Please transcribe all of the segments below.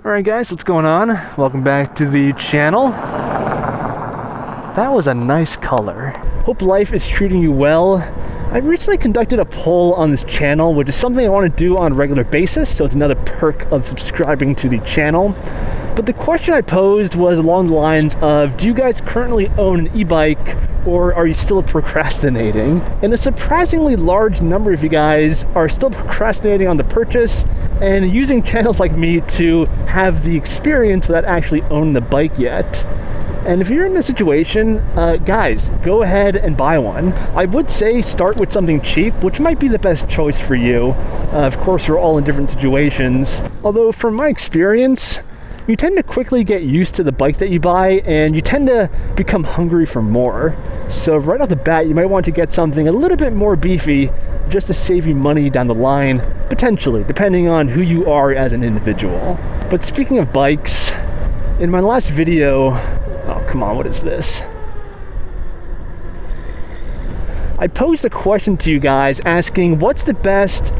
Alright guys, what's going on? Welcome back to the channel. That was a nice color. Hope life is treating you well. I recently conducted a poll on this channel, which is something I want to do on a regular basis, so it's another perk of subscribing to the channel. But the question I posed was along the lines of, do you guys currently own an e-bike, or are you still procrastinating? And a surprisingly large number of you guys are still procrastinating on the purchase and using channels like me to have the experience without actually owning the bike yet. And if you're in this situation, guys, go ahead and buy one. I would say start with something cheap, which might be the best choice for you. Of course, we're all in different situations. Although from my experience, you tend to quickly get used to the bike that you buy, and you tend to become hungry for more. So right off the bat, you might want to get something a little bit more beefy just to save you money down the line, potentially, depending on who you are as an individual. But speaking of bikes, in my last video, oh come on, what is this? I posed a question to you guys asking what's the best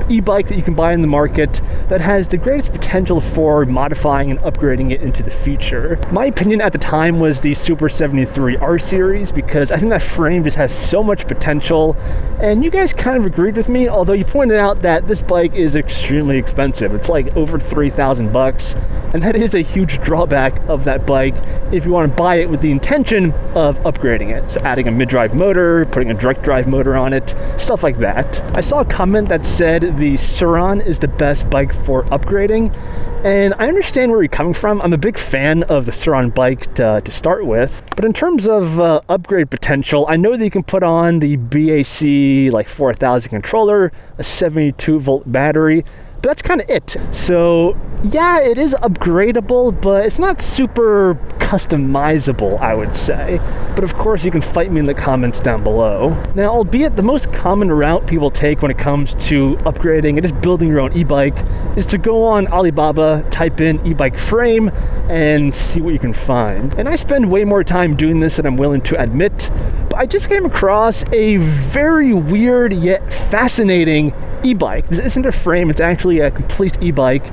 e-bike that you can buy in the market that has the greatest potential for modifying and upgrading it into the future. My opinion at the time was the Super 73 R series, because I think that frame just has so much potential, and you guys kind of agreed with me, although you pointed out that this bike is extremely expensive. It's like over 3,000 bucks, and that is a huge drawback of that bike if you want to buy it with the intention of upgrading it. So adding a mid-drive motor, putting a direct drive motor on it, stuff like that. I saw a comment that said the Sur-Ron is the best bike for upgrading, and I understand where you're coming from. I'm a big fan of the Sur-Ron bike to start with, but in terms of upgrade potential, I know that you can put on the BAC like 4000 controller, a 72 volt battery, but that's kind of it. So yeah, it is upgradable, but it's not super customizable, I would say. But of course, you can fight me in the comments down below. Now, albeit the most common route people take when it comes to upgrading and just building your own e-bike is to go on Alibaba, type in e-bike frame, and see what you can find. And I spend way more time doing this than I'm willing to admit, but I just came across a very weird yet fascinating e-bike. This isn't a frame, it's actually a complete e-bike,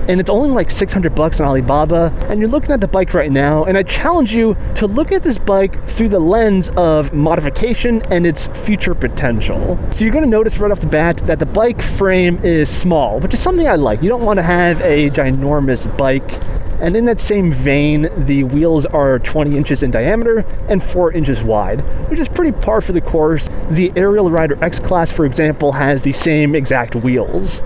and it's only like 600 bucks on Alibaba. And you're looking at the bike right now, and I challenge you to look at this bike through the lens of modification and its future potential. So you're going to notice right off the bat that the bike frame is small, which is something I like. You don't want to have a ginormous bike. And in that same vein, the wheels are 20 inches in diameter and 4 inches wide, which is pretty par for the course. The Aerial Rider X Class, for example, has the same exact wheels.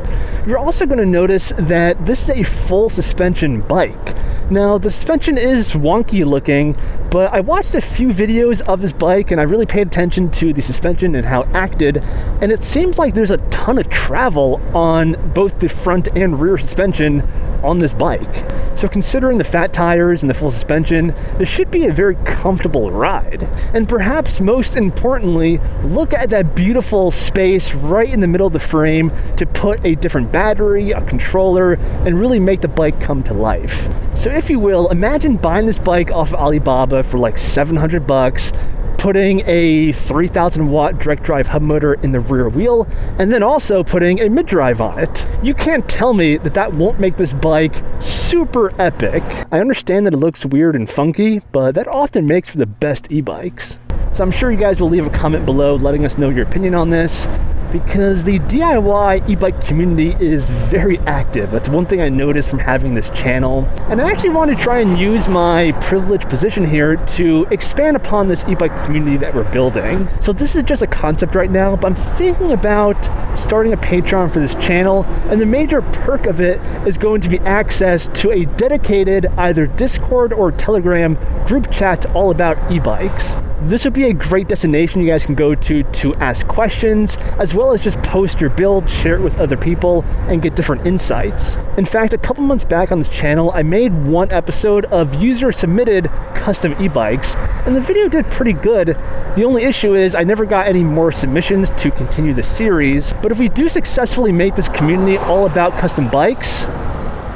You're also going to notice that this is a full suspension bike. Now, the suspension is wonky looking, but I watched a few videos of this bike and I really paid attention to the suspension and how it acted, and it seems like there's a ton of travel on both the front and rear suspension on this bike. So considering the fat tires and the full suspension, this should be a very comfortable ride. And perhaps most importantly, look at that beautiful space right in the middle of the frame to put a different battery, a controller, and really make the bike come to life. So if you will, imagine buying this bike off of Alibaba for like 700 bucks, putting a 3000 watt direct drive hub motor in the rear wheel, and then also putting a mid-drive on it. You can't tell me that that won't make this bike super epic. I understand that it looks weird and funky, but that often makes for the best e-bikes. So I'm sure you guys will leave a comment below letting us know your opinion on this, because the DIY e-bike community is very active. That's one thing I noticed from having this channel. And I actually want to try and use my privileged position here to expand upon this e-bike community that we're building. So this is just a concept right now, but I'm thinking about starting a Patreon for this channel, and the major perk of it is going to be access to a dedicated either Discord or Telegram group chat all about e-bikes. This would be a great destination you guys can go to ask questions, as well as just post your build, share it with other people, and get different insights. In fact, a couple months back on this channel, I made one episode of user-submitted custom e-bikes, and the video did pretty good. The only issue is I never got any more submissions to continue the series, but if we do successfully make this community all about custom bikes,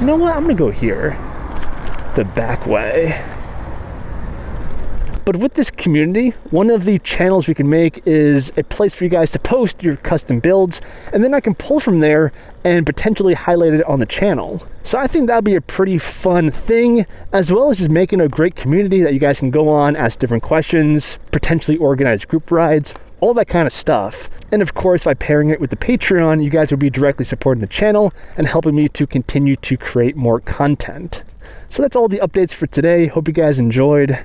you know what, I'm gonna go here, the back way. But with this community, one of the channels we can make is a place for you guys to post your custom builds, and then I can pull from there and potentially highlight it on the channel. So I think that'll be a pretty fun thing, as well as just making a great community that you guys can go on, ask different questions, potentially organize group rides, all that kind of stuff. And of course, by pairing it with the Patreon, you guys will be directly supporting the channel and helping me to continue to create more content. So that's all the updates for today. Hope you guys enjoyed.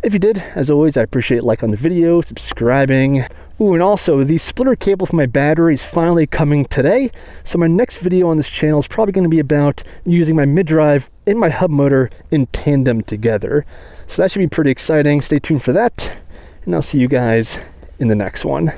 If you did, as always, I appreciate liking the video, subscribing. Ooh, and also, the splitter cable for my battery is finally coming today. So my next video on this channel is probably going to be about using my mid-drive and my hub motor in tandem together. So that should be pretty exciting. Stay tuned for that, and I'll see you guys in the next one.